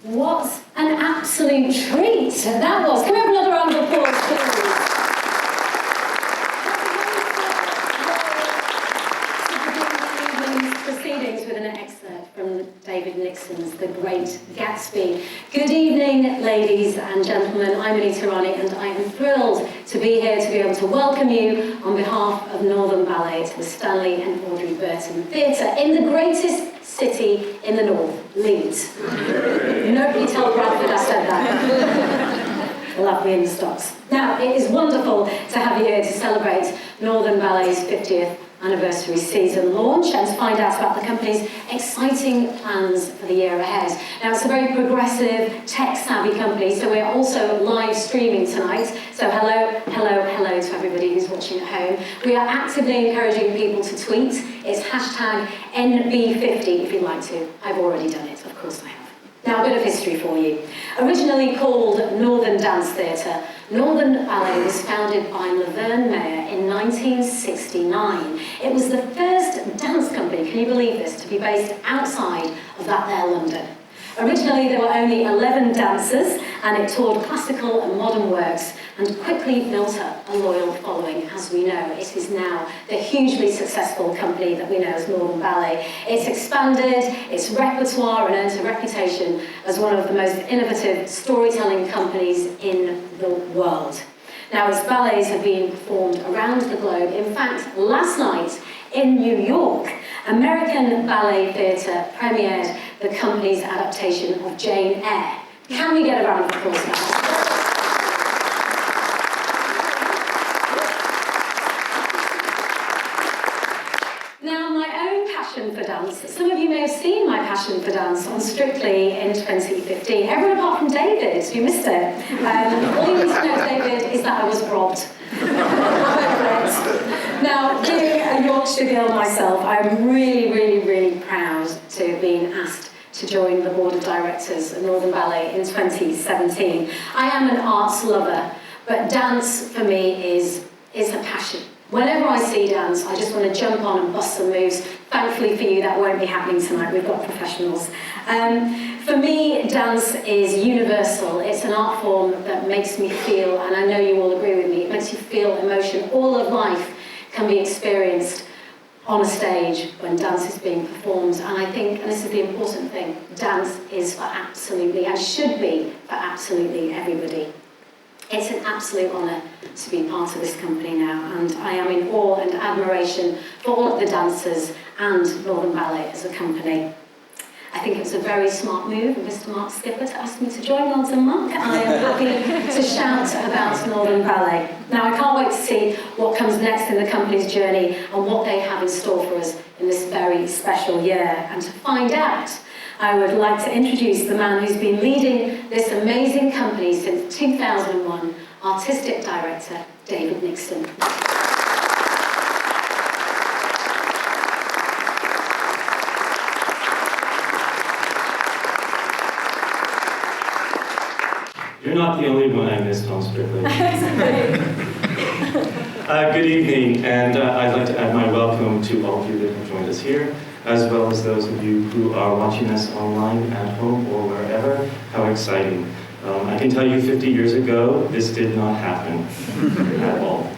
What an absolute treat that was. Can we have another round of applause, please? Proceedings with an excerpt from David Nixon's The Great Gatsby. Good evening, ladies and gentlemen. I'm Anita Rani, and I am thrilled to be here to be able to welcome you on behalf of Northern Ballet to the Stanley and Audrey Burton Theatre in the greatest city in the north, Leeds. Nobody tell Bradford I said that. We'll have me in the stocks. Now, it is wonderful to have you here to celebrate Northern Ballet's 50th anniversary season launch and to find out about the company's exciting plans for the year ahead. Now, it's a very progressive, tech-savvy company, so we're also live streaming tonight. So hello to everybody who's watching at home. We are actively encouraging people to tweet. It's hashtag NB50 if you'd like to. I've already done it, of course I have. Now, a bit of history for you. Originally called Northern Dance Theatre, Northern Ballet was founded by Laverne Mayer in 1969. It was the first dance company, can you believe this, to be based outside of that there London. Originally there were only 11 dancers and it toured classical and modern works and quickly built up a loyal following. As we know, it is now the hugely successful company that we know as Northern Ballet. It's expanded its repertoire and earned a reputation as one of the most innovative storytelling companies in the world. Now, its ballets have been performed around the globe. In fact, last night in New York, American Ballet Theatre premiered the company's adaptation of Jane Eyre. Can we get a round of applause for that? Now, my own passion for dance, some of you may have seen my passion for dance on Strictly in 2015. Everyone apart from David, you missed it. All you need to know, David, is that I was robbed. Now, being a Yorkshire girl myself, I'm really proud to have been asked to join the board of directors of Northern Ballet in 2017. I am an arts lover, but dance for me is a passion. Whenever I see dance, I just want to jump on and bust some moves. Thankfully for you, that won't be happening tonight. We've got professionals. For me, dance is universal. It's an art form that makes me feel, and I know you all agree with me, it makes you feel emotion. All of life can be experienced on a stage when dance is being performed. And I think, and this is the important thing, dance is for absolutely, and should be for absolutely everybody. It's an absolute honour to be part of this company now, and I am in awe and admiration for all of the dancers and Northern Ballet as a company. I think it was a very smart move of Mr. Mark Skipper to ask me to join Northern Mark. I am happy to shout about Northern Ballet. Now, I can't wait to see what comes next in the company's journey and what they have in store for us in this very special year. And to find out, I would like to introduce the man who's been leading this amazing company since 2001, Artistic Director David Nixon. You're not the only one I missed on Strictly. Good evening, and I'd like to add my welcome to all of you that have joined us here, as well as those of you who are watching us online, at home, or wherever. How exciting. I can tell you 50 years ago, this did not happen at all.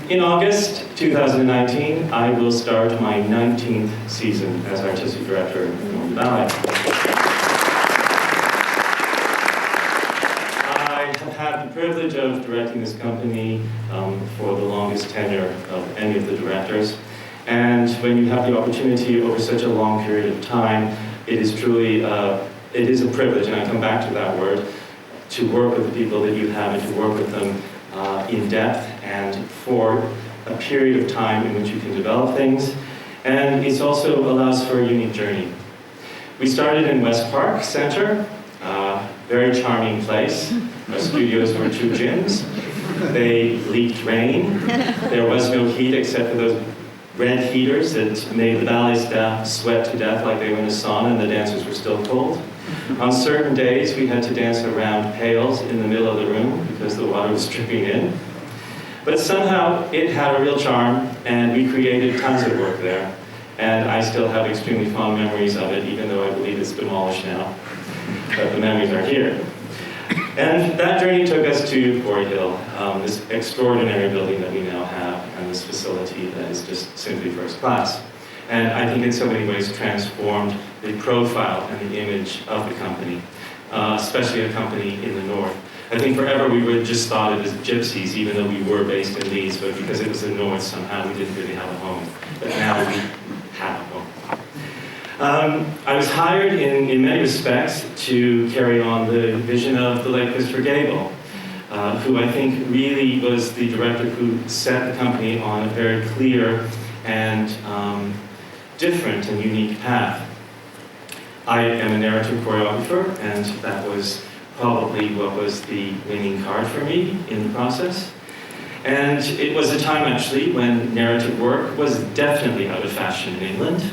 In August 2019, I will start my 19th season as Artistic Director of Northern Ballet. I have had the privilege of directing this company for the longest tenure of any of the directors. And when you have the opportunity over such a long period of time, it is truly, it is a privilege, and I come back to that word, to work with the people that you have and to work with them in depth and for a period of time in which you can develop things. And it also allows for a unique journey. We started in West Park Center, very charming place. Our studios were 2 gyms. They leaked rain. There was no heat except for those red heaters that made the ballet staff sweat to death like they were in a sauna, and the dancers were still cold. On certain days, we had to dance around pails in the middle of the room because the water was dripping in. But somehow, it had a real charm, and we created tons of work there. And I still have extremely fond memories of it, even though I believe it's demolished now. but the memories are here. And that journey took us to Quarry Hill, this extraordinary building that we now have, and this facility that is just simply first class. And I think in so many ways transformed the profile and the image of the company, especially a company in the north. I think forever we were just thought of as gypsies, even though we were based in Leeds, but because it was the north, somehow we didn't really have a home. But now we have a home. I was hired in many respects to carry on the vision of the late Christopher Gable, who I think really was the director who set the company on a very clear and different and unique path. I am a narrative choreographer, and that was probably what was the winning card for me in the process. And it was a time, actually, when narrative work was definitely out of fashion in England,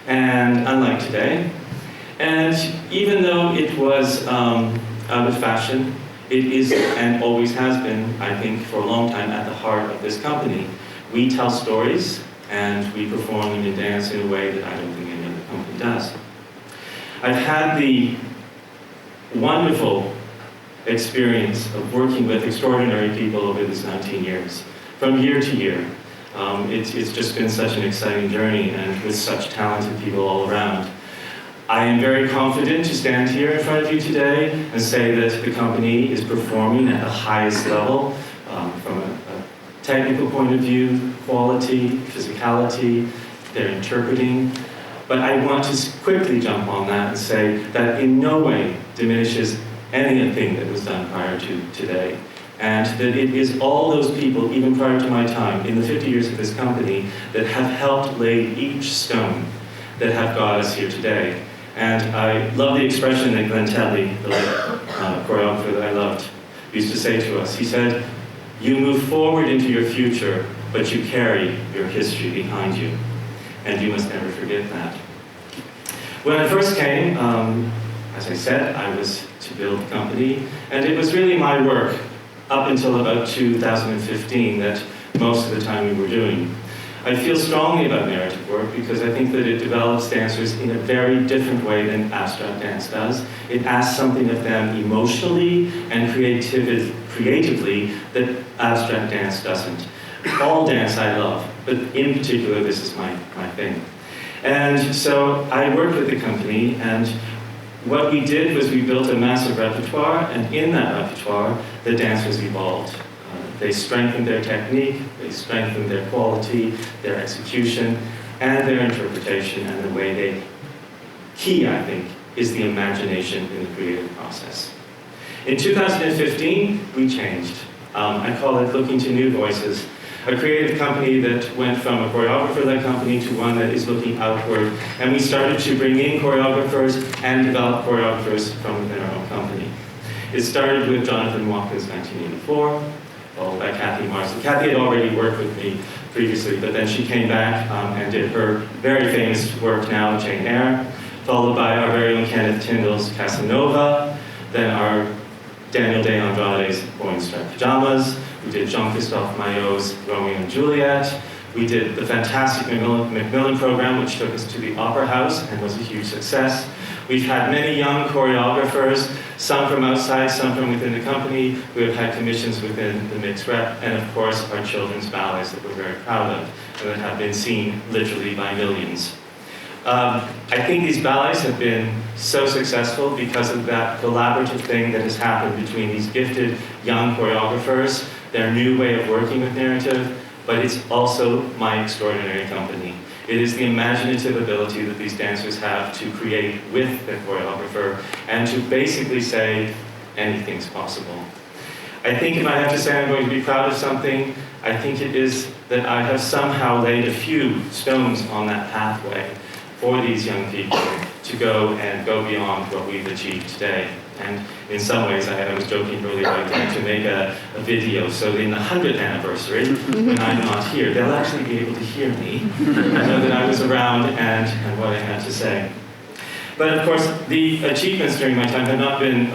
and unlike today. And even though it was out of fashion, it is, and always has been, I think, for a long time, at the heart of this company. We tell stories, and we perform them in dance in a way that I don't think any other company does. I've had the wonderful experience of working with extraordinary people over these 19 years, from year to year. It's just been such an exciting journey, and with such talented people all around. I am very confident to stand here in front of you today and say that the company is performing at the highest level from a technical point of view, quality, physicality, they're interpreting. But I want to quickly jump on that and say that in no way diminishes anything that was done prior to today. And that it is all those people, even prior to my time, in the 50 years of this company, that have helped lay each stone that have got us here today. And I love the expression that Glenn Tetley, the choreographer that I loved, used to say to us. He said, "You move forward into your future, but you carry your history behind you. And you must never forget that." When I first came, as I said, I was to build the company, and it was really my work up until about 2015 that most of the time we were doing. I feel strongly about narrative work because I think that it develops dancers in a very different way than abstract dance does. It asks something of them emotionally and creatively that abstract dance doesn't. All dance I love, but in particular this is my thing. And so I worked with the company, and what we did was we built a massive repertoire, and in that repertoire, the dancers evolved. They strengthened their technique, they strengthened their quality, their execution, and their interpretation, and the way they... Key, I think, is the imagination in the creative process. In 2015, we changed. I call it Looking to New Voices, a creative company that went from a choreographer-led company to one that is looking outward. And we started to bring in choreographers and develop choreographers from within our own company. It started with Jonathan Watkins, 1984, followed by Kathy Marsden. Kathy had already worked with me previously, but then she came back and did her very famous work now, Jane Eyre, followed by our very own Kenneth Tindall's Casanova, then our Daniel Day Andrade's Boy in Striped Pajamas. We did Jean-Christophe Maillot's Romeo and Juliet. We did the fantastic Macmillan program, which took us to the Opera House and was a huge success. We've had many young choreographers, some from outside, some from within the company. We have had commissions within the mixed rep, and of course our children's ballets that we're very proud of and that have been seen literally by millions. I think these ballets have been so successful because of that collaborative thing that has happened between these gifted young choreographers, their new way of working with narrative, but it's also my extraordinary company. It is the imaginative ability that these dancers have to create with the choreographer and to basically say, anything's possible. I think if I have to say I'm going to be proud of something, I think it is that I have somehow laid a few stones on that pathway for these young people to go beyond what we've achieved today. And in some ways, I was joking earlier, I'd like to make a video so in the 100th anniversary, when I'm not here, they'll actually be able to hear me and know that I was around and what I had to say. But of course, the achievements during my time have not been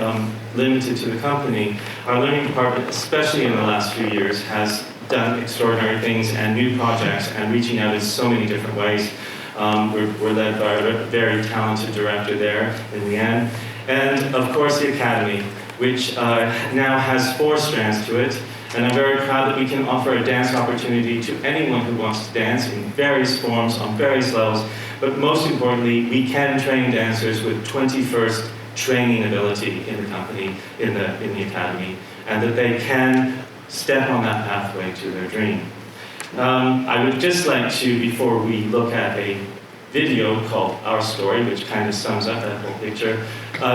limited to the company. Our learning department, especially in the last few years, has done extraordinary things and new projects and reaching out in so many different ways. We're led by a very talented director there in Leanne. And of course the Academy, which now has 4 strands to it. And I'm very proud that we can offer a dance opportunity to anyone who wants to dance in various forms, on various levels. But most importantly, we can train dancers with 21st training ability in the company, in the Academy, and that they can step on that pathway to their dream. I would just like to, before we look at a video called Our Story, which kind of sums up that whole picture,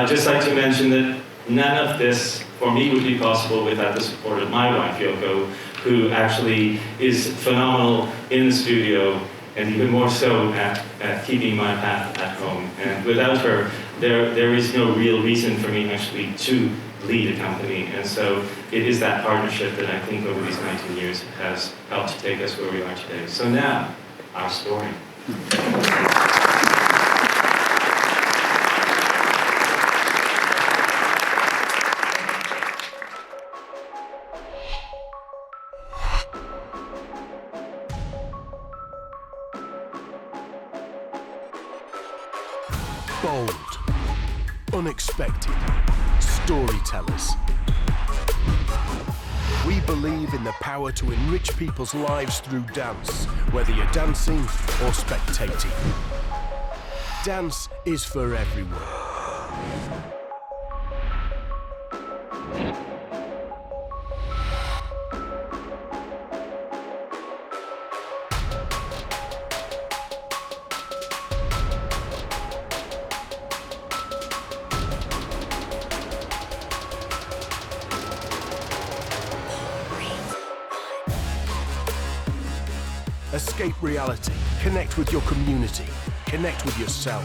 just like to mention that none of this, for me, would be possible without the support of my wife, Yoko, who actually is phenomenal in the studio, and even more so at keeping my path at home. And without her, there is no real reason for me actually to lead a company. And so it is that partnership that I think over these 19 years has helped to take us where we are today. So now, our story. Bold, unexpected, storytellers. We believe in the power to enrich people's lives through dance, whether you're dancing or spectating. Dance is for everyone. Escape reality, connect with your community, connect with yourself,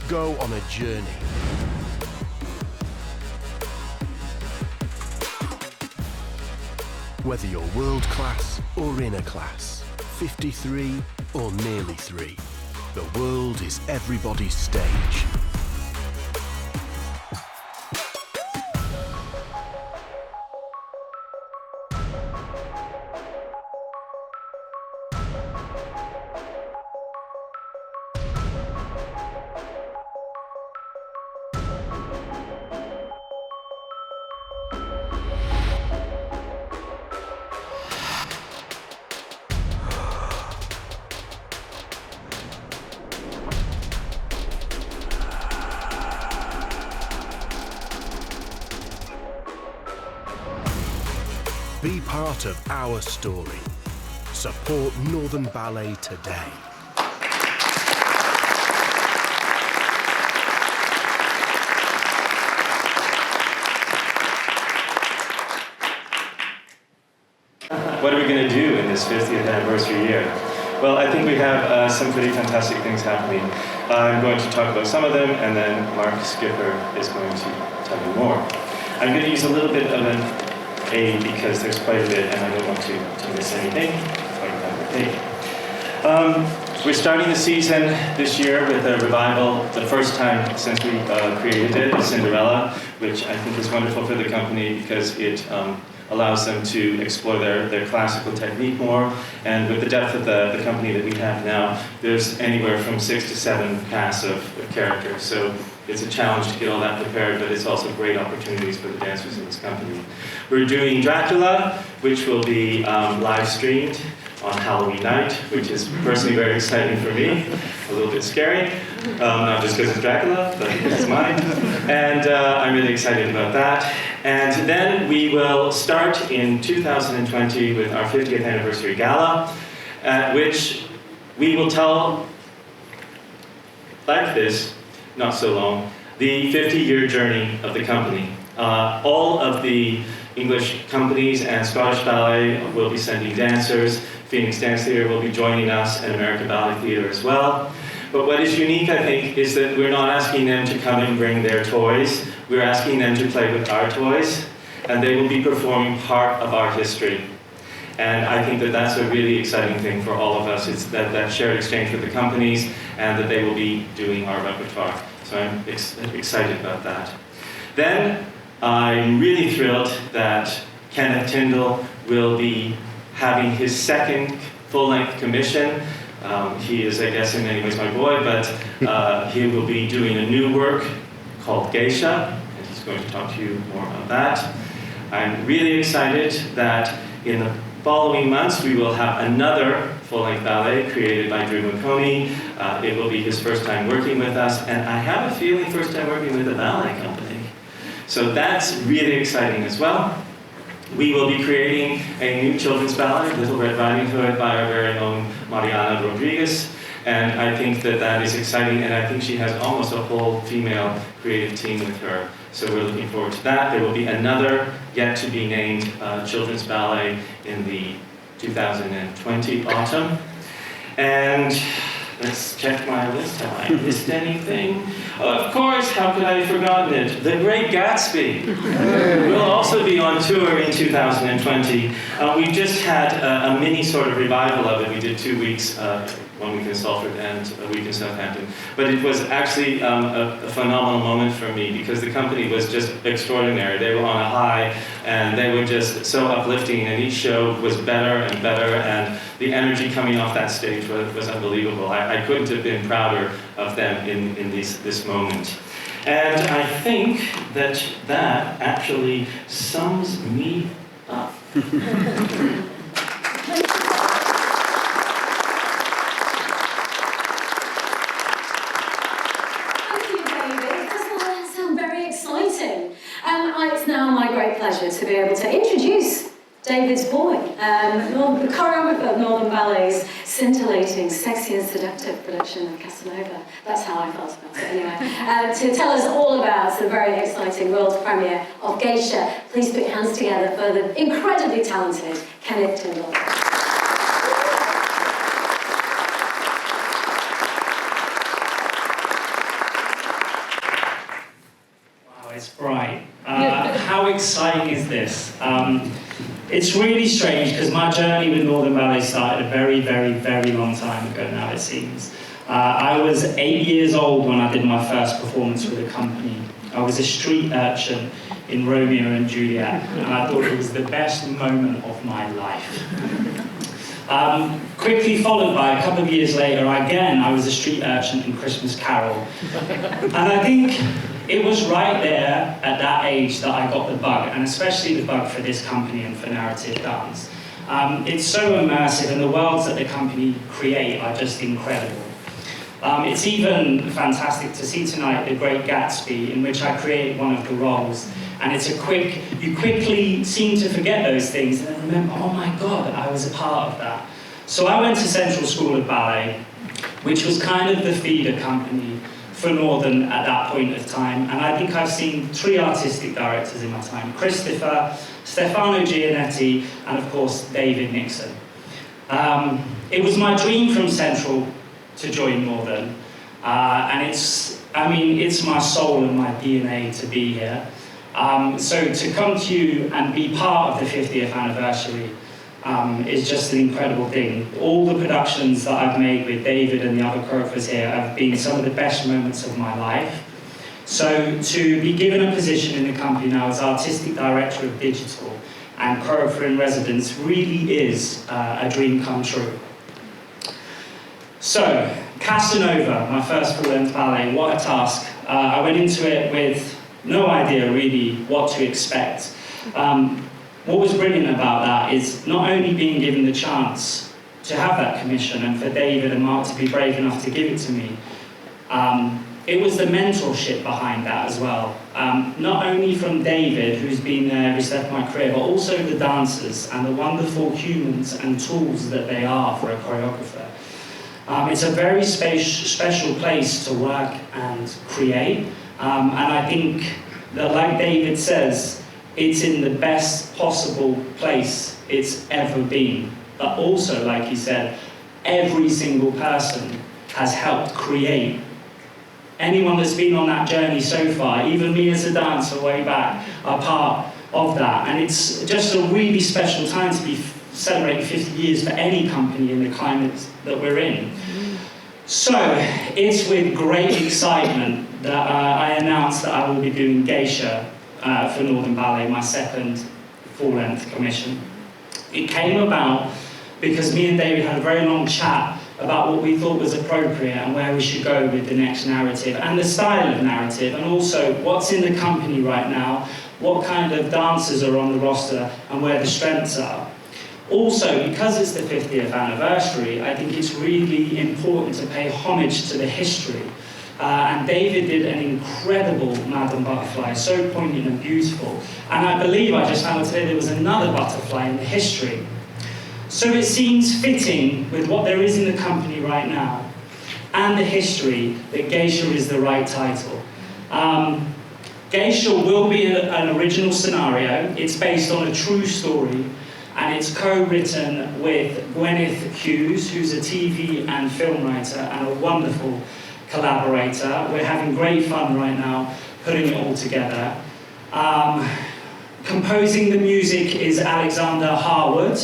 go on a journey. Whether you're world class or inner class, 53 or nearly 3, the world is everybody's stage. Be part of our story. Support Northern Ballet today. What are we going to do in this 50th anniversary year? Well, I think we have some pretty fantastic things happening. I'm going to talk about some of them, and then Mark Skipper is going to tell you more. I'm going to use a little bit of an A because there's quite a bit, and I don't want to miss anything. We're starting the season this year with a revival, the first time since we created it, Cinderella, which I think is wonderful for the company because it allows them to explore their classical technique more. And with the depth of the company that we have now, there's anywhere from 6 to 7 casts of characters. So it's a challenge to get all that prepared, but it's also great opportunities for the dancers in this company. We're doing Dracula, which will be live streamed on Halloween night, which is personally very exciting for me, a little bit scary, not just because it's Dracula, but because it's mine. And I'm really excited about that. And then we will start in 2020 with our 50th anniversary gala, at which we will tell, like this, not so long, the 50-year journey of the company. All of the English companies and Scottish Ballet will be sending dancers. Phoenix Dance Theatre will be joining us, and American Ballet Theatre as well. But what is unique, I think, is that we're not asking them to come and bring their toys. We're asking them to play with our toys, and they will be performing part of our history. And I think that that's a really exciting thing for all of us. It's that shared exchange with the companies, and that they will be doing our repertoire. So I'm excited about that. Then I'm really thrilled that Kenneth Tindall will be having his second full-length commission. He is, I guess, in many ways my boy, but he will be doing a new work called Geisha, and he's going to talk to you more about that. I'm really excited that in the following months we will have another full-length ballet created by Drew McOnie. It will be his first time working with us, and I have a feeling first time working with a ballet company. So that's really exciting as well. We will be creating a new children's ballet, Little Red Riding Hood, by our very own Mariana Rodriguez. And I think that that is exciting, and I think she has almost a whole female creative team with her. So we're looking forward to that. There will be another yet-to-be-named children's ballet in the 2020 autumn. And let's check my list. Have I missed anything? Oh, of course, how could I have forgotten it? The Great Gatsby will also be on tour in 2020. We just had a mini sort of revival of it. We did 2 weeks, 1 week in Salford and a week in Southampton. But it was actually a phenomenal moment for me because the company was just extraordinary. They were on a high and they were just so uplifting, and each show was better and better, and the energy coming off that stage was unbelievable. I couldn't have been prouder of them in this moment. And I think that that actually sums me up. It's now my great pleasure to be able to introduce David's boy, the choreographer of Northern Ballet's scintillating, sexy and seductive production of Casanova. That's how I felt about it anyway. To tell us all about the very exciting world premiere of Geisha, please put your hands together for the incredibly talented Kenneth Tindall. It's bright. How exciting is this? It's really strange because my journey with Northern Ballet started a very, very, very long time ago now, it seems. I was 8 years old when I did my first performance with the company. I was a street urchin in Romeo and Juliet, and I thought it was the best moment of my life. Quickly followed by a couple of years later, I was a street urchin in Christmas Carol. And I think it was right there at that age that I got the bug, and especially the bug for this company and for narrative dance. It's so immersive, and the worlds that the company create are just incredible. It's even fantastic to see tonight The Great Gatsby, in which I created one of the roles. And you quickly seem to forget those things and then remember, oh my God, I was a part of that. So I went to Central School of Ballet, which was kind of the feeder company for Northern at that point of time. And I think I've seen 3 artistic directors in my time: Christopher, Stefano Gianetti, and of course, David Nixon. It was my dream from Central to join Northern. And it's my soul and my DNA to be here. So to come to you and be part of the 50th anniversary is just an incredible thing. All the productions that I've made with David and the other choreographers here have been some of the best moments of my life. So to be given a position in the company now as Artistic Director of Digital and choreographer in residence really is a dream come true. So, Casanova, my first full-length ballet, what a task. I went into it with no idea really what to expect. What was brilliant about that is not only being given the chance to have that commission and for David and Mark to be brave enough to give it to me, it was the mentorship behind that as well. Not only from David, who's been there every step of my career, but also the dancers and the wonderful humans and tools that they are for a choreographer. It's a very special place to work and create. And I think that, like David says, it's in the best possible place it's ever been. But also, like he said, every single person has helped create. Anyone that's been on that journey so far, even me as a dancer way back, are part of that. And it's just a really special time to be celebrating 50 years for any company in the climate that we're in. So, it's with great excitement that I announced that I will be doing Geisha for Northern Ballet, my second full-length commission. It came about because me and David had a very long chat about what we thought was appropriate and where we should go with the next narrative and the style of narrative, and also what's in the company right now, what kind of dancers are on the roster and where the strengths are. Also, because it's the 50th anniversary, I think it's really important to pay homage to the history. And David did an incredible Madame Butterfly, so poignant and beautiful. And I believe I just found out today there was another butterfly in the history. So it seems fitting with what there is in the company right now and the history that Geisha is the right title. Geisha will be an original scenario. It's based on a true story, and it's co-written with Gwyneth Hughes, who's a TV and film writer and a wonderful collaborator. We're having great fun right now putting it all together. Composing the music is Alexander Harwood,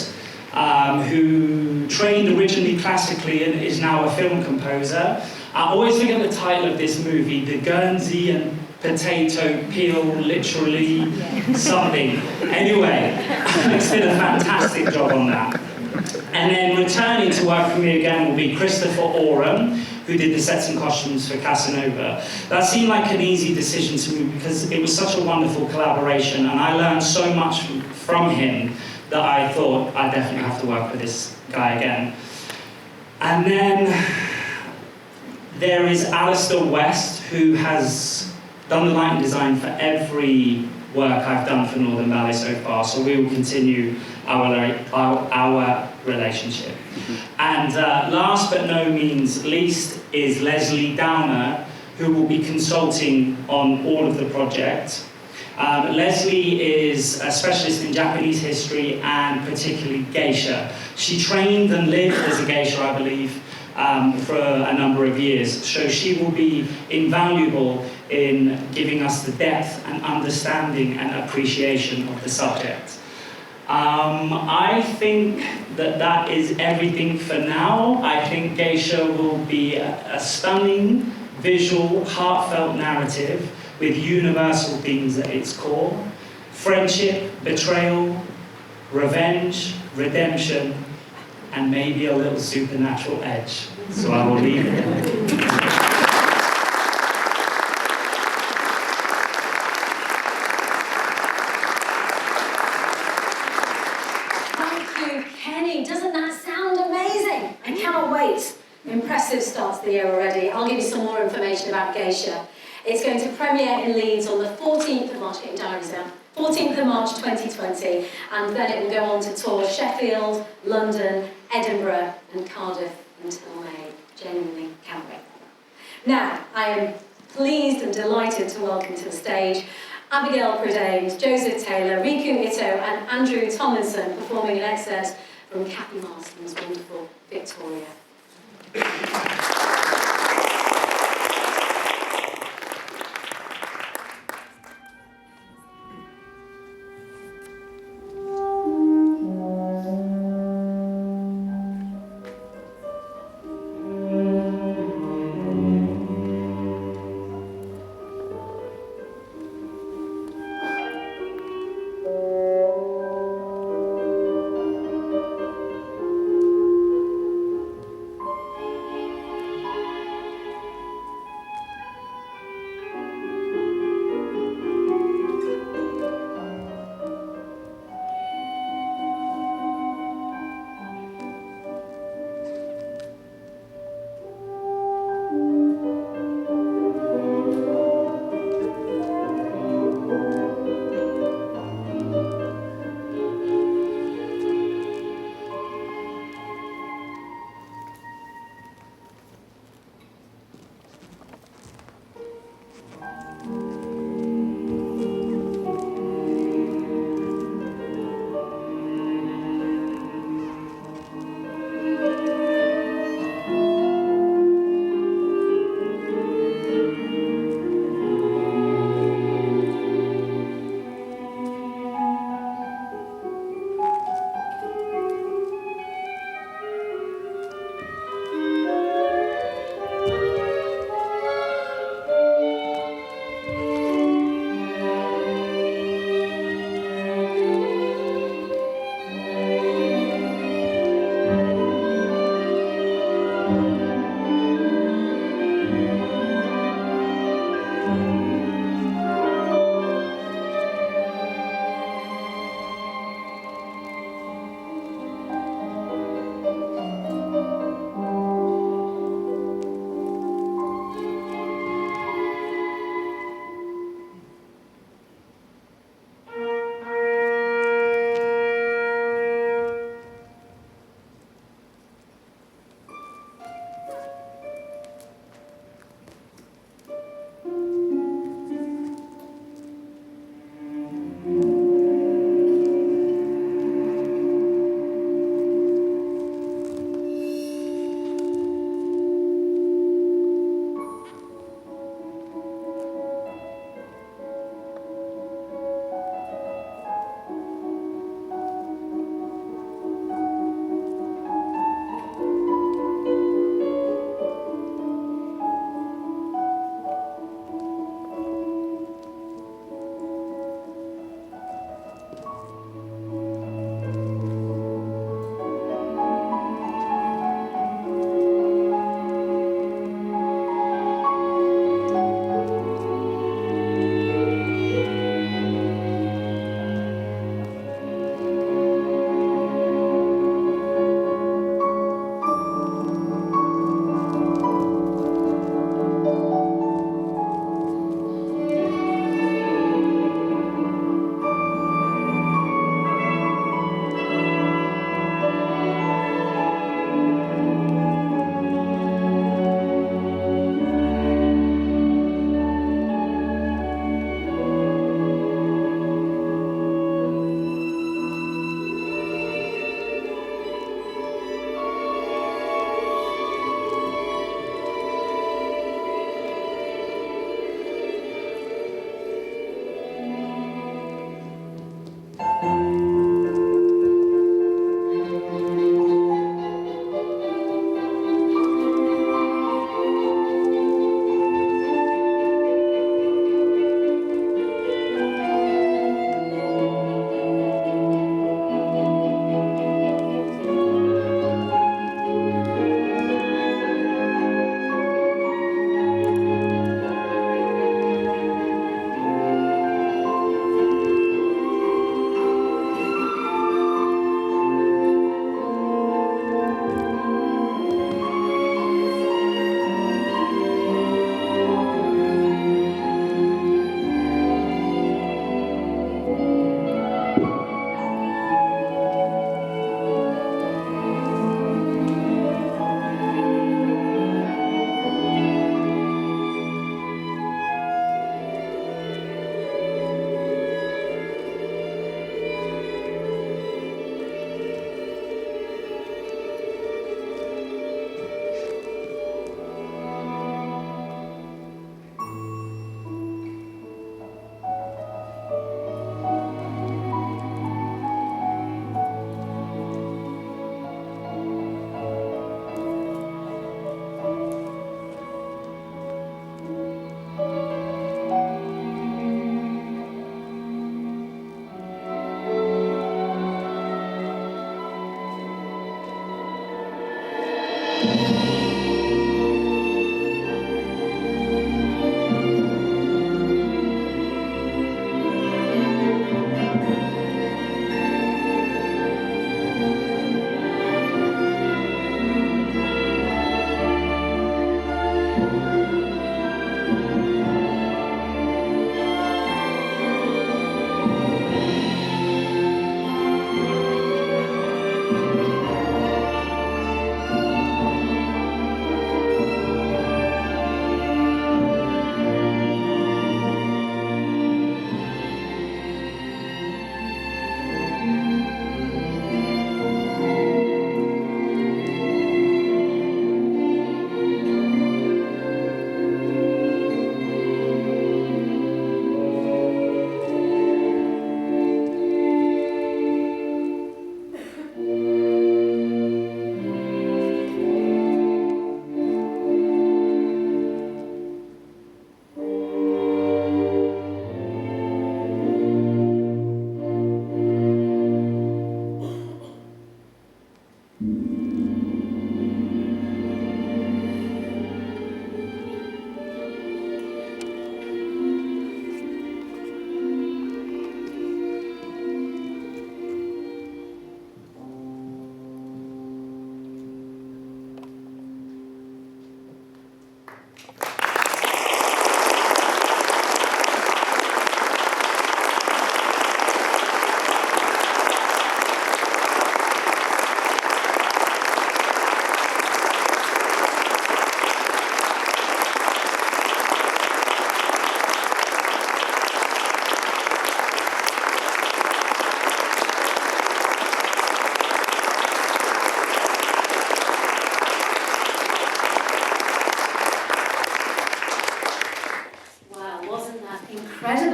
who trained originally classically and is now a film composer. I always forget the title of this movie, The Guernsey and Potato Peel, literally something. Anyway, Alex did a fantastic job on that. And then returning to work for me again will be Christopher Oram, who did the sets and costumes for Casanova. That seemed like an easy decision to me because it was such a wonderful collaboration, and I learned so much from him that I thought I definitely have to work with this guy again. And then there is Alistair West, who has done the lighting design for every work I've done for Northern Ballet so far, so we will continue our relationship. And last but no means least is Leslie Downer, who will be consulting on all of the projects. Leslie is a specialist in Japanese history and particularly geisha. She trained and lived as a geisha, I believe, for a number of years. So she will be invaluable in giving us the depth and understanding and appreciation of the subject. I think that is everything for now. I think geisha will be a stunning, visual, heartfelt narrative with universal themes at its core: friendship, betrayal, revenge, redemption, and maybe a little supernatural edge. So I will leave it there. Impressive start to the year already. I'll give you some more information about Geisha. It's going to premiere in Leeds on the 14th of March, getting diaries down, 14th of March 2020, and then it will go on to tour Sheffield, London, Edinburgh and Cardiff until May. Genuinely can't wait. Now, I am pleased and delighted to welcome to the stage Abigail Predames, Joseph Taylor, Riku Ito and Andrew Tomlinson performing an excerpt from Kathy Marston's wonderful Victoria.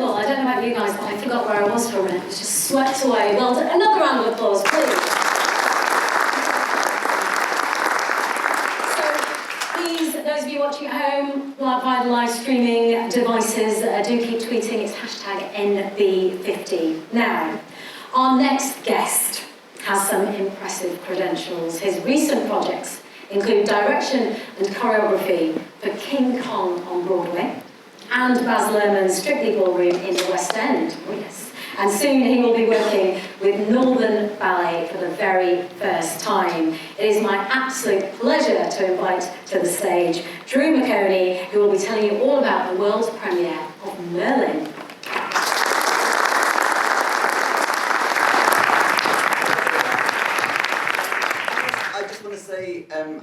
wonderful. I don't know about you guys, but I forgot where I was for a minute. It was just swept away. Well done. Another round of applause, please. So, please, those of you watching at home, via the live streaming devices, do keep tweeting. It's hashtag NB50. Now, our next guest has some impressive credentials. His recent projects include direction and choreography for King Kong on Broadway and Baz Luhrmann's Strictly Ballroom in the West End. Oh yes. And soon he will be working with Northern Ballet for the very first time. It is my absolute pleasure to invite to the stage Drew McOnie, who will be telling you all about the world premiere of Merlin.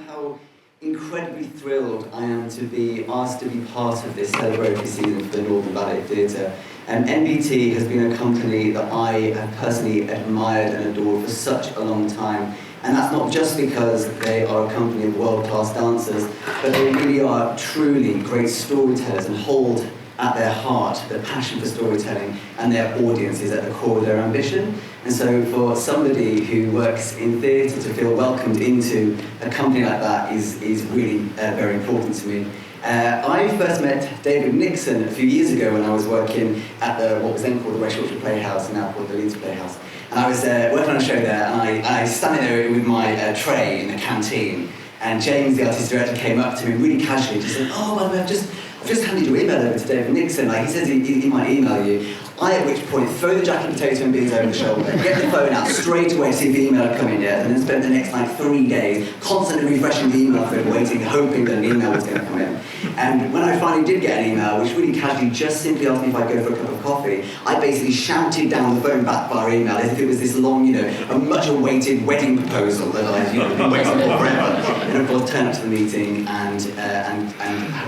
How incredibly thrilled I am to be asked to be part of this celebratory season for the Northern Ballet Theatre. NBT has been a company that I have personally admired and adored for such a long time. And that's not just because they are a company of world-class dancers, but they really are truly great storytellers and hold at their heart the passion for storytelling, and their audience is at the core of their ambition. And so for somebody who works in theatre to feel welcomed into a company like that is really very important to me. I first met David Nixon a few years ago when I was working at what was then called the West Yorkshire Playhouse and now called the Leeds Playhouse. And I was working on a show there, and I standing there with my tray in the canteen, and James, the artist director, came up to me really casually and said, "Oh, well, I've just handed your email over to David Nixon. Like, he says he might email you." I, at which point, throw the jacket, potato and beans over the shoulder, get the phone out straight away to see if the email had come in yet, and then spent the next 3 days constantly refreshing the email thread, waiting, hoping that an email was going to come in. And when I finally did get an email, which really casually just simply asked me if I'd go for a cup of coffee, I basically shouted down the phone back via email as if it was this long, a much-awaited wedding proposal that I'd been waiting for forever. And of course, turned up to the meeting and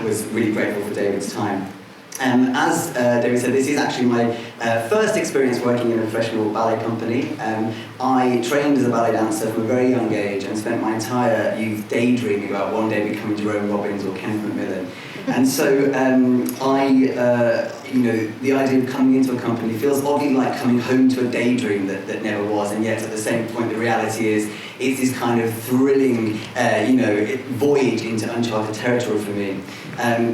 was really grateful for David's time. As David said, this is actually my first experience working in a professional ballet company. I trained as a ballet dancer from a very young age and spent my entire youth daydreaming about one day becoming Jerome Robbins or Kenneth Macmillan. And so the idea of coming into a company feels oddly like coming home to a daydream that never was, and yet at the same point the reality is it's this kind of thrilling voyage into uncharted territory for me.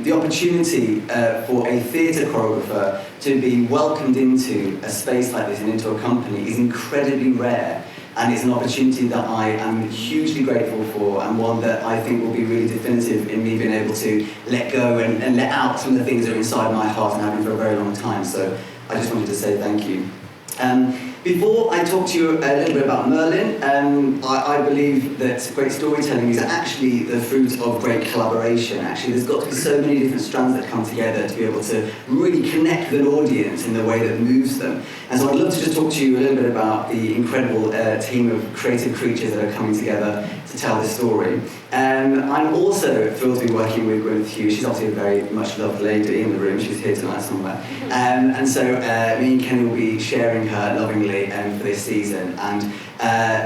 The opportunity for a theatre choreographer to be welcomed into a space like this and into a company is incredibly rare, and it's an opportunity that I am hugely grateful for, and one that I think will be really definitive in me being able to let go and let out some of the things that are inside my heart and have been for a very long time. So I just wanted to say thank you. Before I talk to you a little bit about Merlin, I believe that great storytelling is actually the fruit of great collaboration. Actually, there's got to be so many different strands that come together to be able to really connect with an audience in the way that moves them. And so I'd love to just talk to you a little bit about the incredible team of creative creatures that are coming together to tell this story. I'm also thrilled to be working with Gwyneth Hughes. She's obviously a very much loved lady in the room. She's here tonight somewhere. And so me and Kenny will be sharing her lovingly for this season. And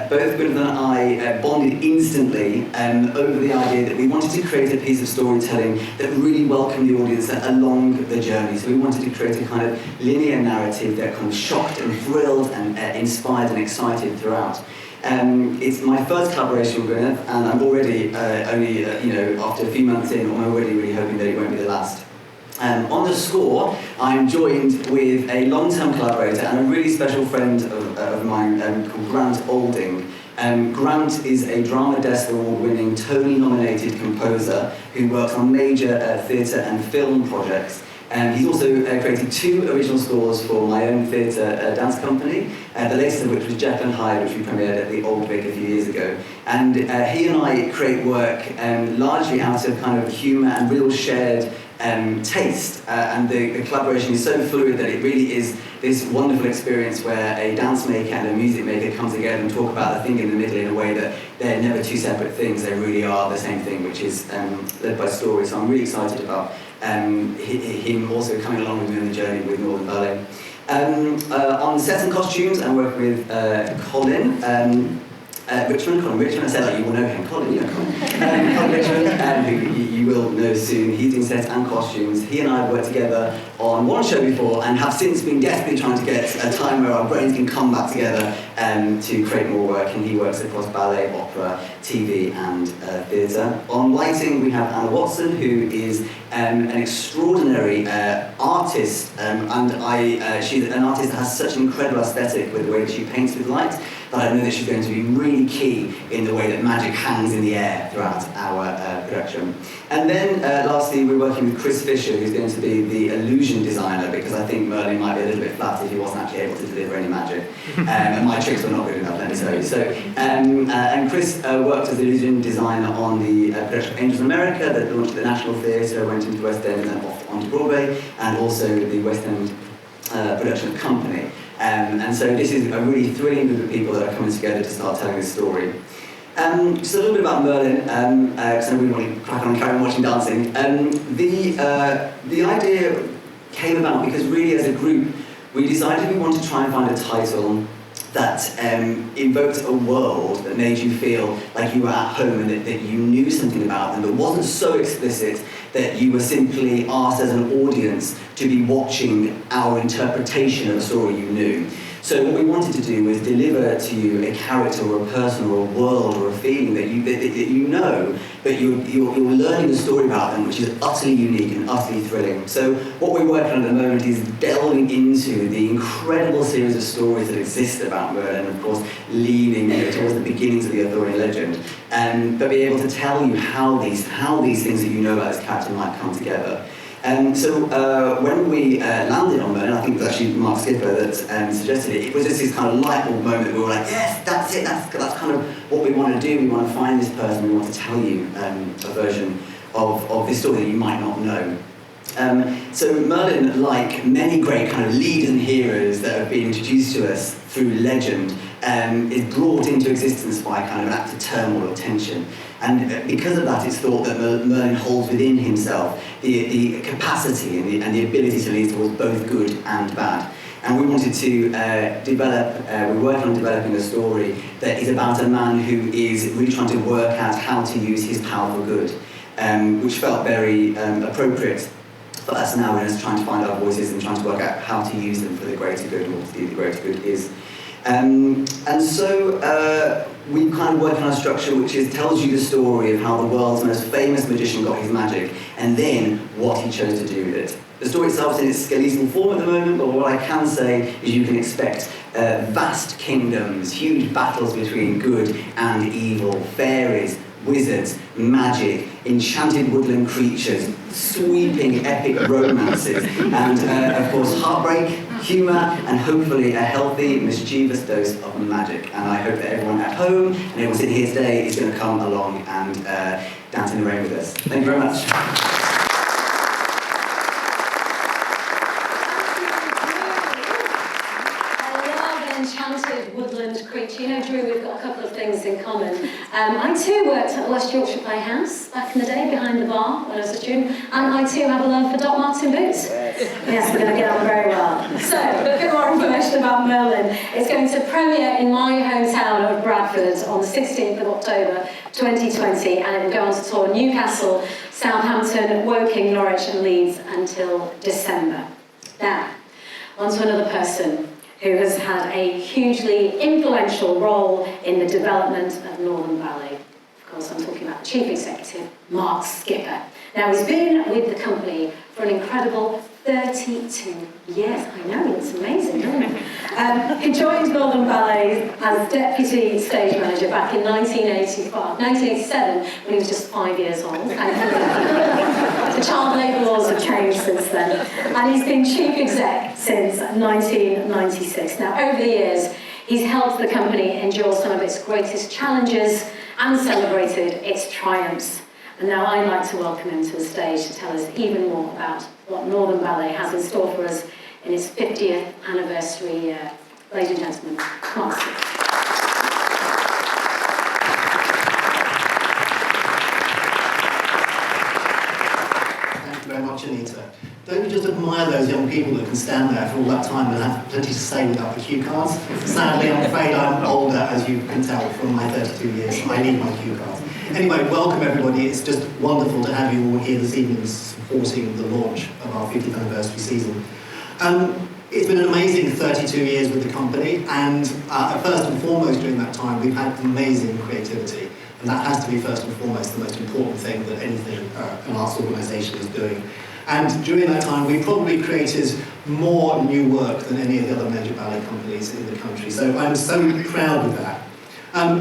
both Gwyneth and I bonded instantly over the idea that we wanted to create a piece of storytelling that really welcomed the audience along the journey. So we wanted to create a kind of linear narrative that kind of shocked and thrilled and inspired and excited throughout. It's my first collaboration with Gwyneth, and I'm already only after a few months in, I'm already really hoping that it won't be the last. On the score, I'm joined with a long-term collaborator and a really special friend of mine called Grant Olding. Grant is a Drama Desk Award-winning, Tony-nominated composer who works on major theatre and film projects. He's also created 2 original scores for my own theatre dance company, the latest of which was Jekyll and Hyde, which we premiered at the Old Vic a few years ago. And he and I create work largely out of kind of humour and real shared taste, and the collaboration is so fluid that it really is this wonderful experience where a dance maker and a music maker come together and talk about the thing in the middle in a way that they're never 2 separate things, they really are the same thing, which is led by story. So I'm really excited about him also coming along with me on the journey with Northern Ballet. On sets and costumes, I'm working with Colin. Richmond, I said like you will know him, Colin, you know Colin. Colin Richmond, who you will know soon. He's doing sets and costumes. He and I have worked together on one show before and have since been desperately trying to get a time where our brains can come back together to create more work, and he works across ballet, opera, TV and theatre. On lighting we have Anna Watson, who is an extraordinary artist, she's an artist that has such an incredible aesthetic with the way that she paints with light, that I know that she's going to be really key in the way that magic hangs in the air throughout our production. And then lastly we're working with Chris Fisher, who's going to be the illusion designer, because I think Merlin might be a little bit flat if he wasn't actually able to deliver any magic. And my tricks were not good enough, let me tell you. So, and Chris worked as the illusion designer on the production of Angels in America that launched at the National Theatre, went into the West End and then off onto Broadway, and also the West End production of Company. And so this is a really thrilling group of people that are coming together to start telling this story. Just a little bit about Merlin, because I really want to crack on and carry on watching dancing. The idea came about because really as a group we decided we wanted to try and find a title that invoked a world that made you feel like you were at home and that you knew something about them, but wasn't so explicit that you were simply asked as an audience to be watching our interpretation of a story you knew. So what we wanted to do was deliver to you a character or a person or a world or a feeling that you know, but you're learning a story about them which is utterly unique and utterly thrilling. So what we're working on at the moment is delving into the incredible series of stories that exist about Merlin, and of course leaning towards the beginnings of the Arthurian legend, but be able to tell you how these things that you know about this character might come together. So when we landed on Merlin, I think it was actually Mark Skipper that suggested it, it was just this kind of light bulb moment. We were like, yes, that's it, that's kind of what we want to do. We want to find this person, we want to tell you a version of this story that you might not know. So Merlin, like many great kind of leaders and heroes that have been introduced to us through legend, is brought into existence by kind of an act of turmoil or tension. And because of that, it's thought that Merlin holds within himself the capacity and the ability to lead towards both good and bad. And we wanted to we're working on developing a story that is about a man who is really trying to work out how to use his power for good, which felt very appropriate for us now as trying to find our voices and trying to work out how to use them for the greater good, and what the greater good is. And so we kind of work on a structure which tells you the story of how the world's most famous magician got his magic, and then what he chose to do with it. The story itself is in its skeletal form at the moment, but what I can say is you can expect vast kingdoms, huge battles between good and evil, fairies, wizards, magic, enchanted woodland creatures, sweeping epic romances, and of course heartbreak, humour, and hopefully a healthy, mischievous dose of magic. And I hope that everyone at home and everyone sitting here today is going to come along and dance in the rain with us. Thank you very much. Enchanted woodland creature. You know, Drew, we've got a couple of things in common. I too worked at West Yorkshire Playhouse back in the day, behind the bar when I was a student, and I too have a love for Doc Martin boots. Yes, we're going to get on very well. So, a bit more information about Merlin. It's going to premiere in my hometown of Bradford on the 16th of October 2020, and it will go on to tour Newcastle, Southampton, Woking, Norwich and Leeds until December. Now, on to another person who has had a hugely influential role in the development of Northern Ballet. Of course, I'm talking about the Chief Executive, Mark Skipper. Now, he's been with the company for an incredible 32 years. I know, it's amazing, isn't it? He joined Northern Ballet as Deputy Stage Manager back in 1987, when he was just 5 years old. The child labour laws have changed since then. And he's been Chief Exec since 1996. Now, over the years, he's helped the company endure some of its greatest challenges and celebrated its triumphs. And now I'd like to welcome him to the stage to tell us even more about what Northern Ballet has in store for us in its 50th anniversary year. Ladies and gentlemen, Mark Skipper. Thank you very much, Anita. Don't you just admire admire those young people that can stand there for all that time and have plenty to say without the cue cards. Sadly, I'm afraid I'm older, as you can tell from my 32 years. I need my cue cards. Anyway, welcome everybody. It's just wonderful to have you all here this evening supporting the launch of our 50th anniversary season. It's been an amazing 32 years with the company, and first and foremost during that time we've had amazing creativity, and that has to be first and foremost the most important thing that anything an arts organisation is doing. And during that time we probably created more new work than any of the other major ballet companies in the country, so I'm so proud of that.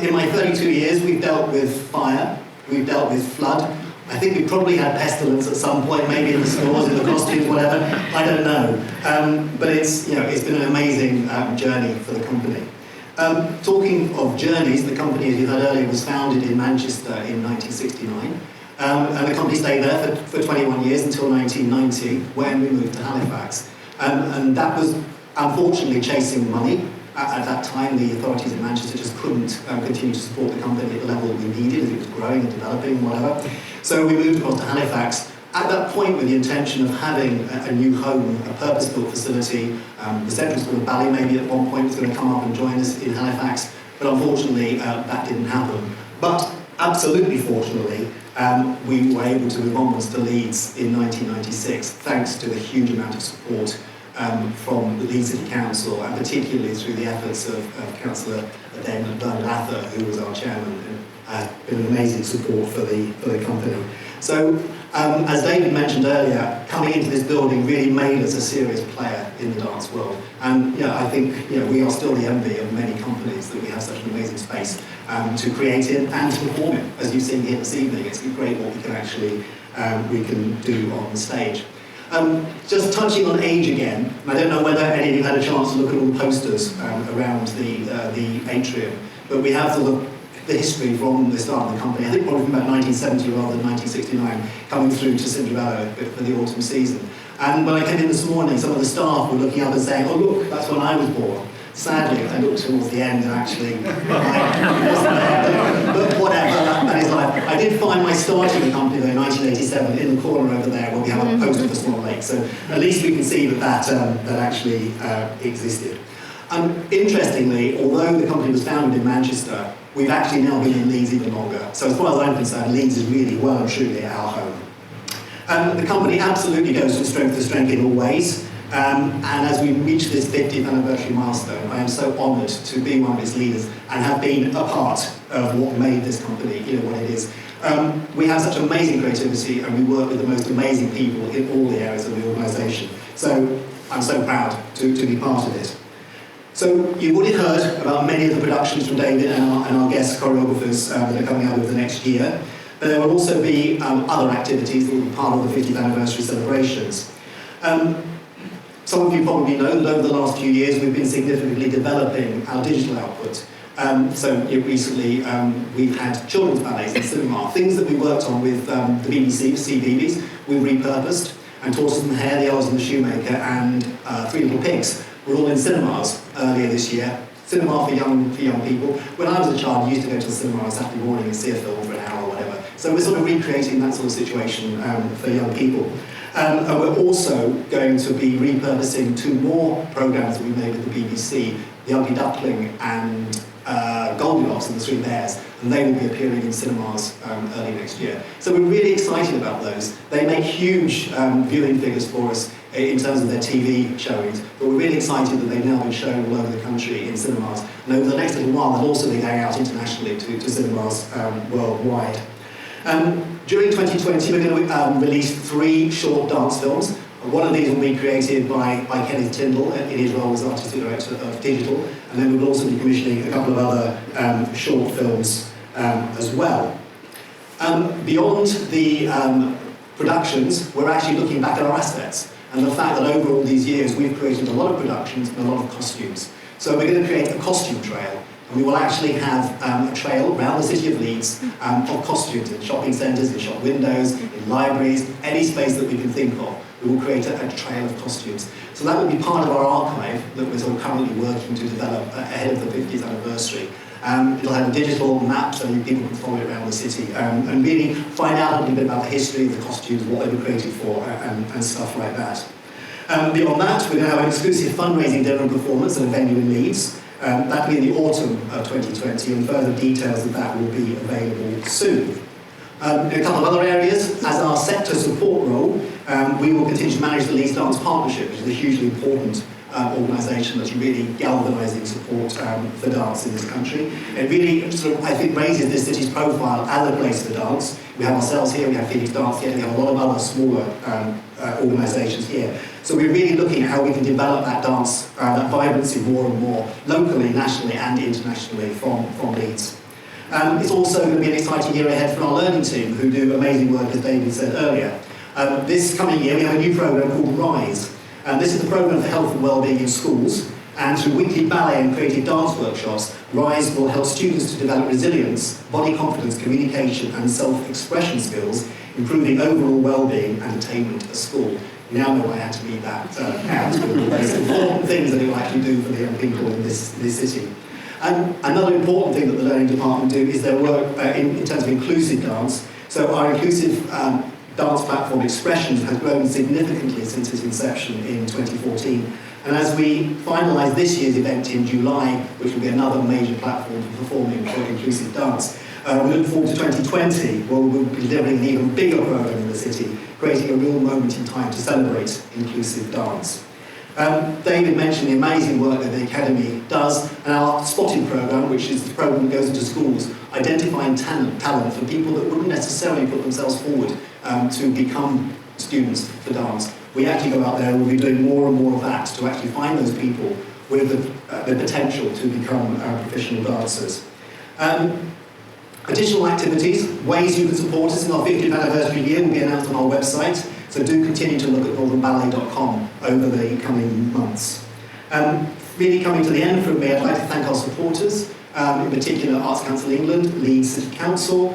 In my 32 years we've dealt with fire, we've dealt with flood. I think we probably had pestilence at some point, maybe in the stores, in the costumes, whatever. I don't know. But it's been an amazing journey for the company. Talking of journeys, the company, as you heard earlier, was founded in Manchester in 1969. And the company stayed there for 21 years until 1990, when we moved to Halifax. And that was, unfortunately, chasing money. At that time, the authorities in Manchester just couldn't continue to support the company at the level we needed as it was growing and developing, whatever. So we moved across to Halifax, at that point with the intention of having a new home, a purpose-built facility. The Central School of Ballet maybe at one point was going to come up and join us in Halifax, but unfortunately that didn't happen. But absolutely fortunately, we were able to move onwards to Leeds in 1996, thanks to the huge amount of support from the Leeds City Council, and particularly through the efforts of Councillor Bernard Ather, who was our chairman, and has been an amazing support for the company. So, as David mentioned earlier, coming into this building really made us a serious player in the dance world. And I think we are still the envy of many companies that we have such an amazing space to create in and to perform in. As you've seen here this evening, it's great what we can actually do on the stage. Just touching on age again, and I don't know whether any of you had a chance to look at all the posters around the atrium, but we have sort of the history from the start of the company, I think probably from about 1970 rather than 1969, coming through to Cinderella for the autumn season. And when I came in this morning, some of the staff were looking up and saying, "Oh look, that's when I was born." Sadly, I looked towards the end and actually, I wasn't there, but whatever, that is life. I did find my starting the company though in 1987 in the corner over there where we have a poster for Swan Lake, so at least we can see that actually existed. Interestingly, although the company was founded in Manchester, we've actually now been in Leeds even longer. So as far as I'm concerned, Leeds is really well and truly our home. The company absolutely goes from strength to strength in all ways. And as we reach this 50th anniversary milestone, I am so honoured to be one of its leaders and have been a part of what made this company what it is. We have such amazing creativity and we work with the most amazing people in all the areas of the organisation. So I'm so proud to be part of it. So you've already heard about many of the productions from David and our guest choreographers that are coming out over the next year. But there will also be other activities that will be part of the 50th anniversary celebrations. Some of you probably know that over the last few years we've been significantly developing our digital output. So recently we've had children's ballets in cinema, things that we worked on with the BBC, CBeebies, we've repurposed, and Tortoise and the Hare, The Elves and the Shoemaker, and Three Little Pigs were all in cinemas earlier this year. Cinema for young people. When I was a child, I used to go to the cinema on a Saturday morning and see a film for an hour or whatever. So we're sort of recreating that sort of situation for young people. And we're also going to be repurposing two more programmes that we made with the BBC, The Ugly Duckling and Goldilocks and the Three Bears, and they will be appearing in cinemas early next year. So we're really excited about those. They make huge viewing figures for us in terms of their TV showings, but we're really excited that they've now been shown all over the country in cinemas. And over the next little while, they'll also be going out internationally to cinemas worldwide. During 2020, we're going to release 3 short dance films. One of these will be created by Kenneth Tindall in his role as Artistic Director of Digital, and then we'll also be commissioning a couple of other short films as well. Beyond the productions, we're actually looking back at our assets and the fact that over all these years we've created a lot of productions and a lot of costumes. So we're going to create a costume trail. And we will actually have a trail around the city of Leeds of costumes in shopping centres, in shop windows, in libraries, any space that we can think of. We will create a trail of costumes. So that will be part of our archive that we're sort of currently working to develop ahead of the 50th anniversary. It'll have a digital map so people can follow it around the city and really find out a little bit about the history of the costumes, what they were created for, and stuff like that. Beyond that, we're going to have an exclusive fundraising dinner and performance at a venue in Leeds. That'll be in the autumn of 2020, and further details of that will be available soon. In a couple of other areas, as our sector support role, we will continue to manage the Leeds Dance Partnership, which is a hugely important organisation that's really galvanising support for dance in this country. It really, sort of, I think, raises this city's profile as a place for dance. We have ourselves here, we have Phoenix Dance here, we have a lot of other smaller organisations here. So we're really looking at how we can develop that dance, that vibrancy more and more, locally, nationally and internationally from Leeds. It's also going to be an exciting year ahead for our learning team, who do amazing work, as David said earlier. This coming year, we have a new programme called RISE. This is the programme for health and wellbeing in schools, and through weekly ballet and creative dance workshops, RISE will help students to develop resilience, body confidence, communication and self-expression skills, improving overall wellbeing and attainment at school. You now know I had to read that out. There's important things that it will actually do for the young people in this city. Another important thing that the Learning Department do is their work in terms of inclusive dance. So our inclusive dance platform Expressions has grown significantly since its inception in 2014. And as we finalise this year's event in July, which will be another major platform for performing for inclusive dance, we look forward to 2020, where we'll be delivering an even bigger programme in the city, creating a real moment in time to celebrate inclusive dance. David mentioned the amazing work that the Academy does, and our Spotting programme, which is the programme that goes into schools, identifying talent for people that wouldn't necessarily put themselves forward to become students for dance. We actually go out there and we'll be doing more and more of that to actually find those people with the potential to become professional dancers. Additional activities, ways you can support us in our 50th anniversary year will be announced on our website, so do continue to look at northernballet.com over the coming months. Really coming to the end from me, I'd like to thank our supporters, in particular Arts Council England, Leeds City Council,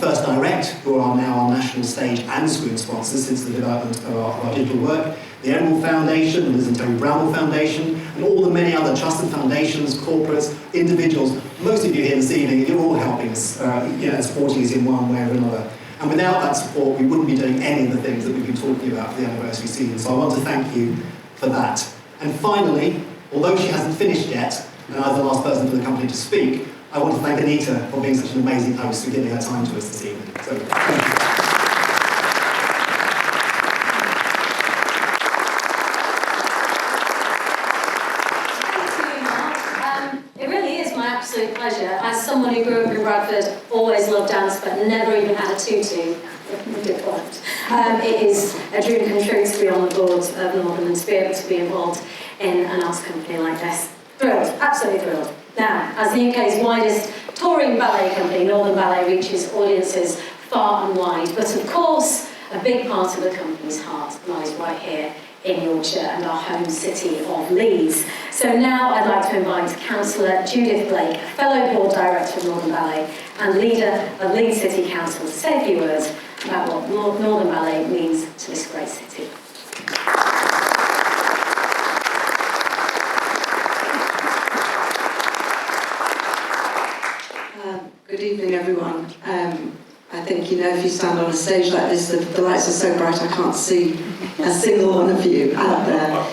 First Direct, who are now our national stage and screen sponsors since the development of our digital work, the Emerald Foundation, the Liz and Terry Bramwell Foundation, and all the many other trusted foundations, corporates, individuals. Most of you here this evening, you're all helping us, supporting us in one way or another. And without that support, we wouldn't be doing any of the things that we've been talking about for the anniversary season. So I want to thank you for that. And finally, although she hasn't finished yet, and I'm the last person for the company to speak, I want to thank Anita for being such an amazing host and giving her time to us this evening. So, thank you. Absolute pleasure. As someone who grew up in Bradford, always loved dance, but never even had a tutu. It is a dream come true to be on the board of Northern and to be able to be involved in an arts company like this. Thrilled, absolutely thrilled. Now, as the UK's widest touring ballet company, Northern Ballet reaches audiences far and wide, but of course, a big part of the company's heart lies right here in Yorkshire and our home city of Leeds. So now I'd like to invite Councillor Judith Blake, a fellow board director of Northern Ballet and leader of Leeds City Council, to say a few words about what Northern Ballet means to this great city. Good evening, everyone. I think, if you stand on a stage like this, the lights are so bright I can't see a single one of you out there.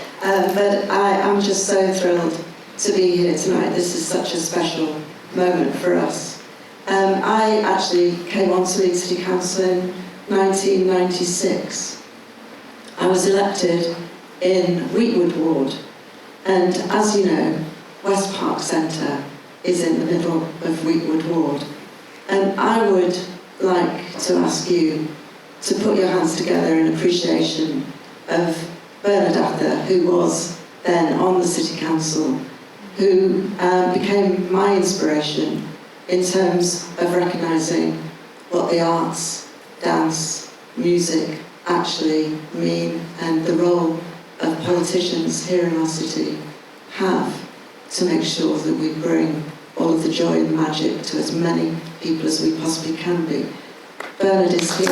But I'm just so thrilled to be here tonight. This is such a special moment for us. I actually came on to Leeds City Council in 1996. I was elected in Wheatwood Ward, and as you know, West Park Centre is in the middle of Wheatwood Ward. And I would like to ask you to put your hands together in appreciation of Bernard Ather, who was then on the City Council, who became my inspiration in terms of recognising what the arts, dance, music actually mean, and the role of politicians here in our city have to make sure that we bring all of the joy and magic to as many people as we possibly can be. Bernard is here.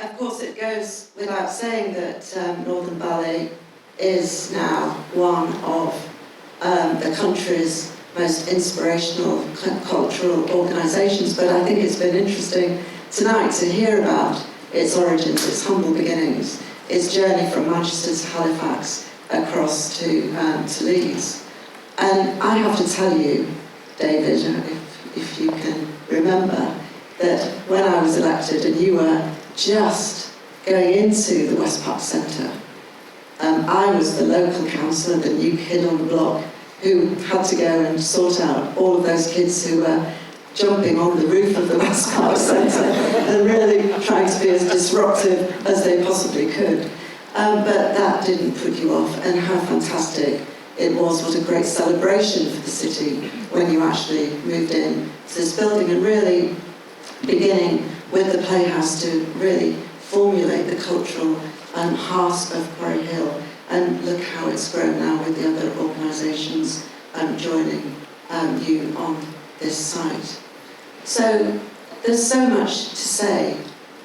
Of course, it goes without saying that Northern Ballet is now one of the country's most inspirational cultural organisations, but I think it's been interesting tonight to hear about its origins, its humble beginnings, its journey from Manchester to Halifax across to Leeds. And I have to tell you, David, if you can remember, that when I was elected and you were just going into the West Park Centre, I was the local councillor, the new kid on the block, who had to go and sort out all of those kids who were jumping on the roof of the West Park Centre and really trying to be as disruptive as they possibly could. But that didn't put you off, and how fantastic it was, what a great celebration for the city when you actually moved in to this building, and really beginning with the Playhouse to really formulate the cultural heart of Quarry Hill. And look how it's grown now with the other organisations joining you on this site. So there's so much to say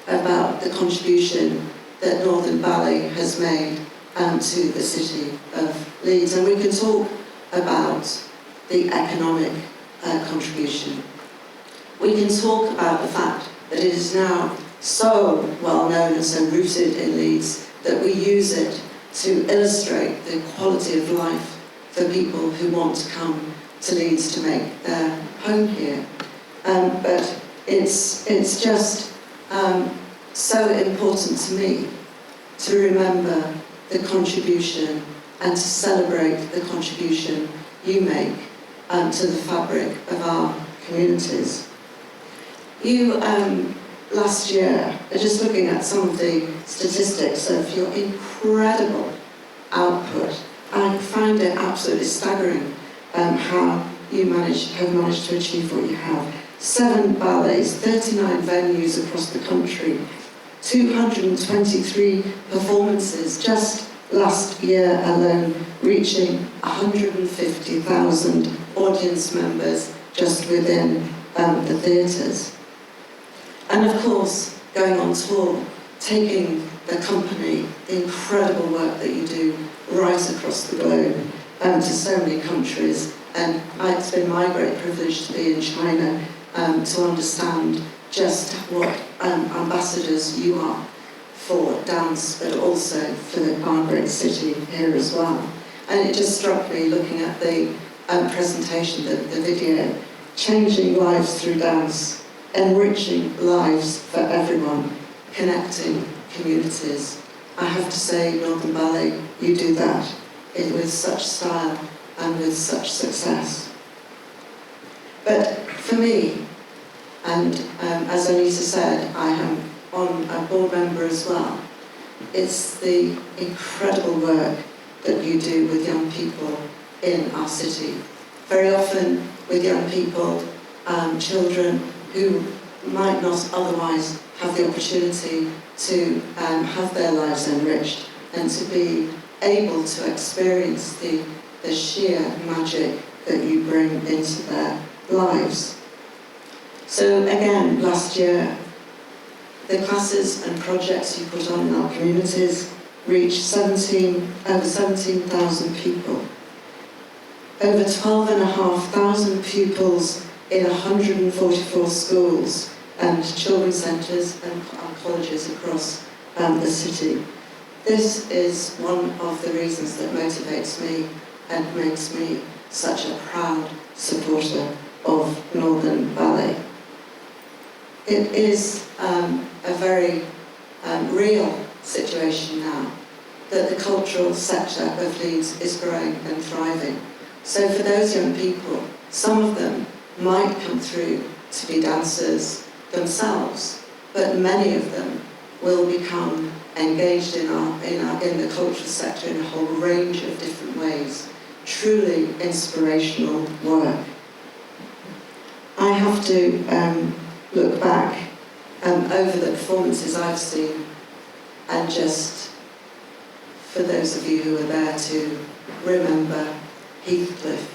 about the contribution that Northern Ballet has made to the city of Leeds. And we can talk about the economic contribution. We can talk about the fact that it is now so well known and so rooted in Leeds that we use it to illustrate the quality of life for people who want to come to Leeds to make their home here. But it's just so important to me to remember the contribution and to celebrate the contribution you make to the fabric of our communities. You, last year, just looking at some of the statistics of your incredible output, I find it absolutely staggering how you have managed to achieve what you have. 7 ballets, 39 venues across the country, 223 performances just last year alone, reaching 150,000 audience members just within the theatres. And of course, going on tour, taking the company, the incredible work that you do right across the globe to so many countries. And it's been my great privilege to be in China to understand just what ambassadors you are for dance, but also for our great city here as well. And it just struck me looking at the presentation, the video, changing lives through dance, enriching lives for everyone, connecting communities. I have to say, Northern Ballet, you do that with such style and with such success. But for me, and as Anita said, I am a board member as well, it's the incredible work that you do with young people in our city. Very often with young people, children who might not otherwise have the opportunity to have their lives enriched and to be able to experience the sheer magic that you bring into their lives. So again, last year, the classes and projects you put on in our communities reached over 17,000 people. Over 12,500 pupils in 144 schools and children's centres and colleges across the city. This is one of the reasons that motivates me and makes me such a proud supporter of Northern Ballet. It is a very real situation now that the cultural sector of Leeds is growing and thriving. So for those young people, some of them might come through to be dancers themselves, but many of them will become engaged in the cultural sector in a whole range of different ways. Truly inspirational work. I have to look back over the performances I've seen, and just for those of you who are there to remember Heathcliff.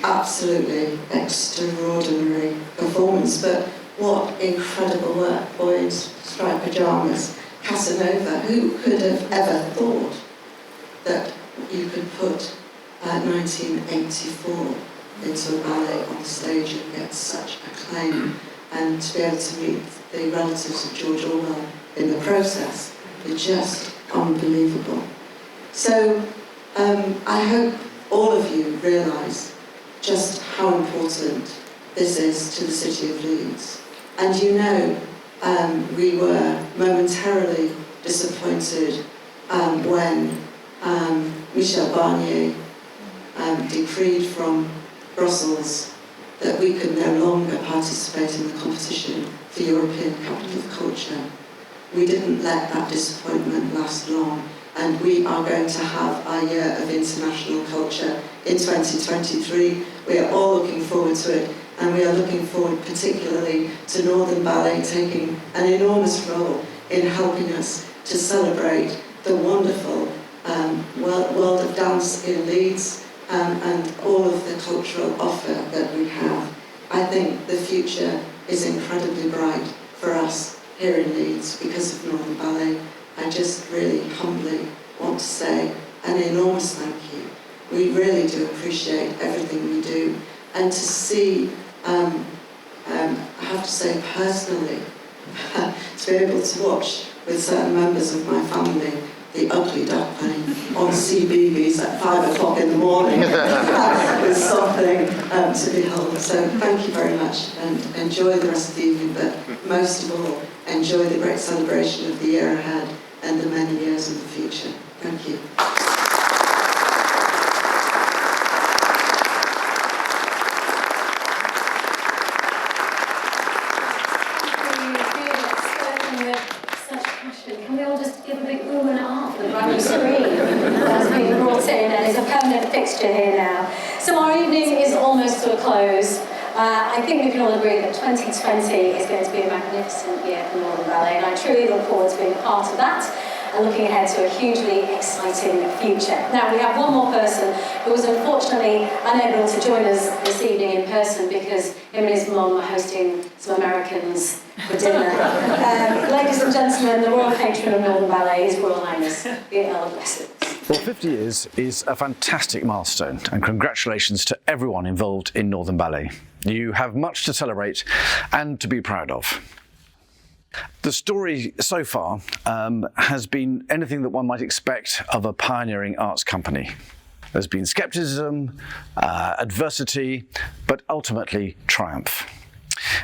Absolutely extraordinary performance, but what incredible work. Boy in striped pyjamas, Casanova. Who could have ever thought that you could put 1984 into a ballet on stage and get such acclaim, and to be able to meet the relatives of George Orwell in the process are just unbelievable. So I hope all of you realise just how important this is to the city of Leeds. And you know, we were momentarily disappointed when Michel Barnier decreed from Brussels that we could no longer participate in the competition for European Capital of Culture. We didn't let that disappointment last long, and we are going to have our Year of International Culture in 2023. We are all looking forward to it, and we are looking forward particularly to Northern Ballet taking an enormous role in helping us to celebrate the wonderful world of dance in Leeds and all of the cultural offer that we have. I think the future is incredibly bright for us here in Leeds because of Northern Ballet. I just really humbly want to say an enormous thank you. We really do appreciate everything we do, and to see, I have to say personally, to be able to watch with certain members of my family the Ugly Duckling on CBeebies at 5 o'clock in the morning is something to behold. So thank you very much, and enjoy the rest of the evening, but most of all, enjoy the great celebration of the year ahead and the many years in the future. Thank you. Can we all just give a big ooh and ah for the brand new screen that's been brought in and is a permanent fixture here now. So our evening is almost to a close. I think we can all agree that 2020 is going to be a magnificent year for Northern Ballet, and I truly look forward to being a part of that and looking ahead to a hugely exciting future. Now, we have one more person who was unfortunately unable to join us this evening in person because him and his mum are hosting some Americans for dinner. Ladies and gentlemen, the Royal Patron of Northern Ballet, His Royal Highness, the Earl of Wessex. Well, 50 years is a fantastic milestone, and congratulations to everyone involved in Northern Ballet. You have much to celebrate and to be proud of. The story so far has been anything that one might expect of a pioneering arts company. There's been scepticism, adversity, but ultimately triumph.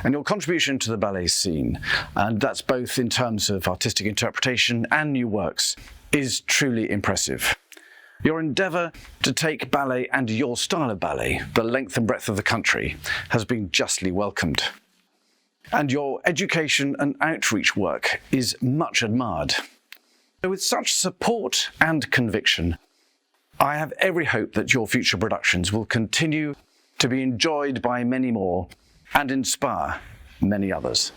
And your contribution to the ballet scene, and that's both in terms of artistic interpretation and new works, is truly impressive. Your endeavour to take ballet and your style of ballet the length and breadth of the country has been justly welcomed. And your education and outreach work is much admired. So with such support and conviction, I have every hope that your future productions will continue to be enjoyed by many more and inspire many others.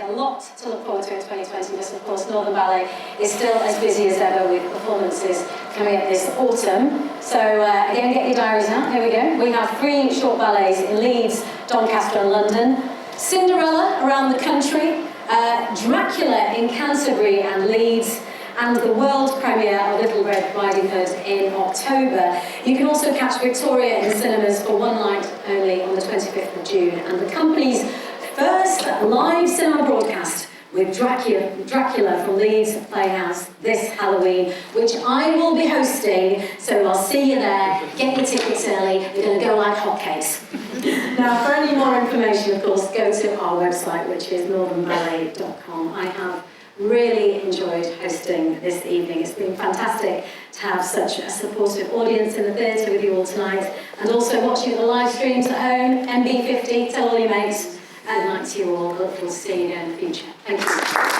A lot to look forward to in 2020, because of course Northern Ballet is still as busy as ever with performances coming up this autumn. So again, get your diaries out, here we go. We have 3 short ballets in Leeds, Doncaster and London, Cinderella around the country, Dracula in Canterbury and Leeds, and the world premiere of Little Red Riding Hood in October. You can also catch Victoria in cinemas for one night only on the 25th of June, and the company's first live cinema broadcast with Dracula from Leeds Playhouse this Halloween, which I will be hosting, so I'll see you there. Get your tickets early, you're going to go like hotcakes. Now, for any more information, of course, go to our website, which is northernballet.com. I have really enjoyed hosting this evening. It's been fantastic to have such a supportive audience in the theatre with you all tonight, and also watching the live streams at home. MB50, tell all your mates. Good night to you all. I look forward to seeing you in the future. Thank you.